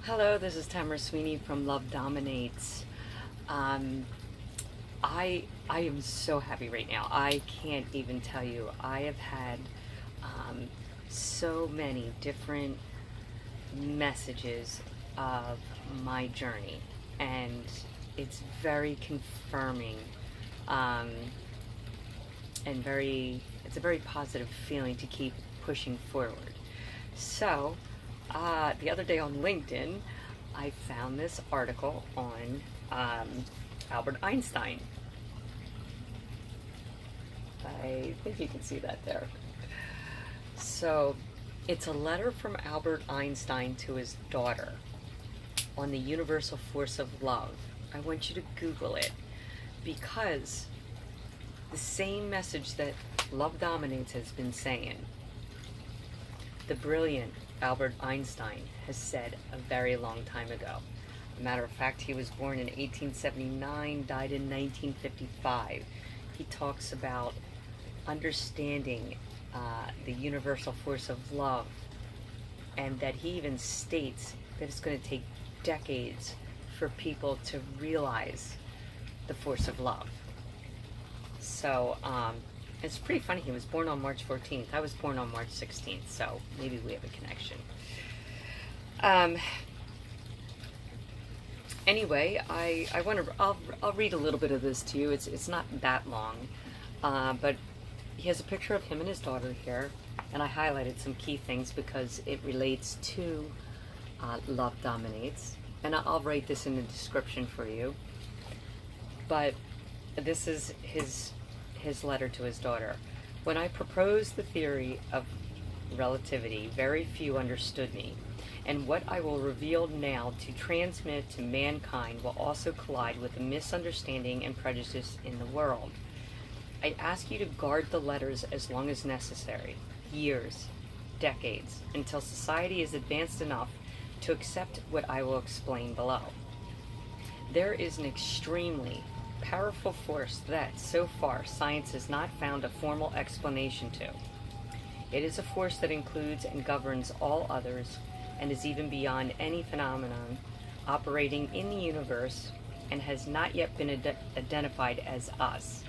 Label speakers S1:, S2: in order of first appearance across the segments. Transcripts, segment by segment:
S1: Hello, this is Tamara Sweeney from Love Dominates. I am so happy right now. I can't even tell you. I have had so many different messages of my journey, and it's very confirming, um, and it's a very positive feeling to keep pushing forward. So, the other day on LinkedIn, I found this article on Albert Einstein. I think you can see that there. So, it's a letter from Albert Einstein to his daughter on the universal force of love. I want you to Google it because the same message that Love Dominates has been saying, the brilliant Albert Einstein has said a very long time ago. As a matter of fact, he was born in 1879, died in 1955. He talks about understanding the universal force of love, and that he even states that it's going to take decades for people to realize the force of love. So, it's pretty funny. He was born on March 14th. I was born on March 16th, so maybe we have a connection. Anyway, I'll read a little bit of this to you. It's not that long, but he has a picture of him and his daughter here, and I highlighted some key things because it relates to Love Dominates, and I'll write this in the description for you. But this is his letter to his daughter. When I proposed the theory of relativity, very few understood me, and what I will reveal now to transmit to mankind will also collide with the misunderstanding and prejudice in the world. I ask you to guard the letters as long as necessary, years, decades, until society is advanced enough to accept what I will explain below. There is an extremely powerful force that, so far, science has not found a formal explanation to. It is a force that includes and governs all others, and is even beyond any phenomenon operating in the universe, and has not yet been identified as us.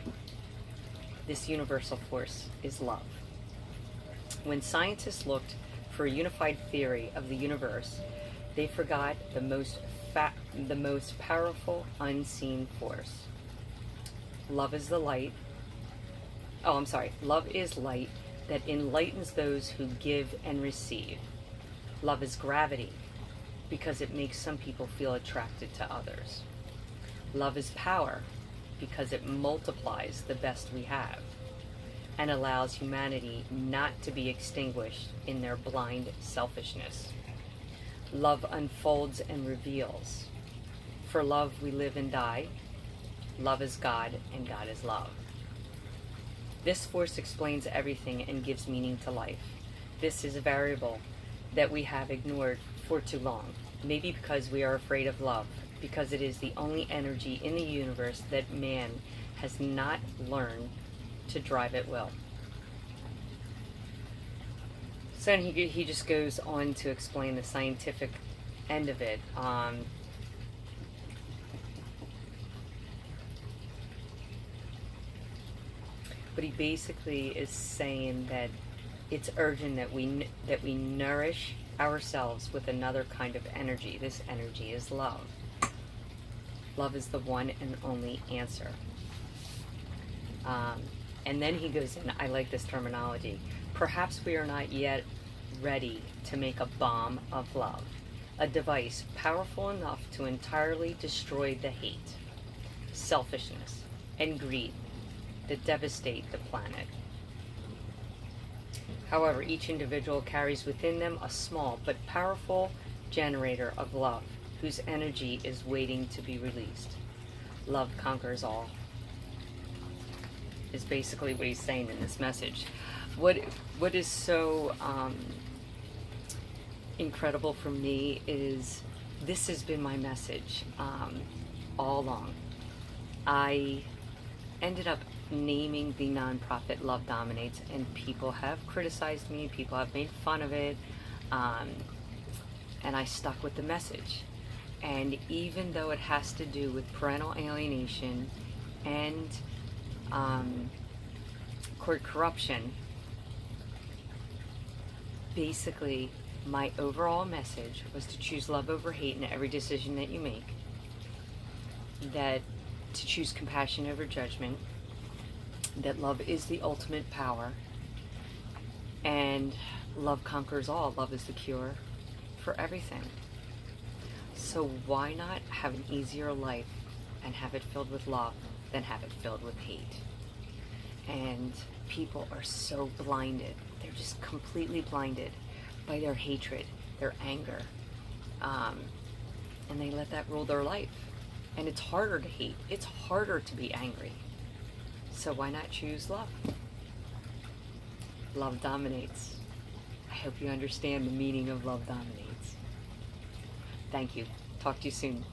S1: This universal force is love. When scientists looked for a unified theory of the universe, they forgot the most powerful unseen force. Love is light that enlightens those who give and receive. Love is gravity because it makes some people feel attracted to others. Love is power because it multiplies the best we have and allows humanity not to be extinguished in their blind selfishness. Love unfolds and reveals. For love we live and die. Love is God, and God is love. This force explains everything and gives meaning to life. This is a variable that we have ignored for too long, maybe because we are afraid of love, because it is the only energy in the universe that man has not learned to drive at will. So he just goes on to explain the scientific end of it. But he basically is saying that it's urgent that we nourish ourselves with another kind of energy. This energy is love. Love is the one and only answer. And then he goes in, I like this terminology, perhaps we are not yet ready to make a bomb of love, a device powerful enough to entirely destroy the hate, selfishness, and greed that devastate the planet. However, each individual carries within them a small but powerful generator of love, whose energy is waiting to be released. Love conquers all, is basically what he's saying in this message. What is so incredible for me is this has been my message all along. I ended up naming the nonprofit Love Dominates, and people have criticized me, people have made fun of it, and I stuck with the message. And even though it has to do with parental alienation and court corruption, basically my overall message was to choose love over hate in every decision that you make, that to choose compassion over judgment, that love is the ultimate power, and love conquers all. Love is the cure for everything. So why not have an easier life and have it filled with love than have it filled with hate? And people are so blinded. They're just completely blinded by their hatred, their anger, and they let that rule their life. And it's harder to hate. It's harder to be angry. So why not choose love? Love dominates. I hope you understand the meaning of love dominates. Thank you. Talk to you soon.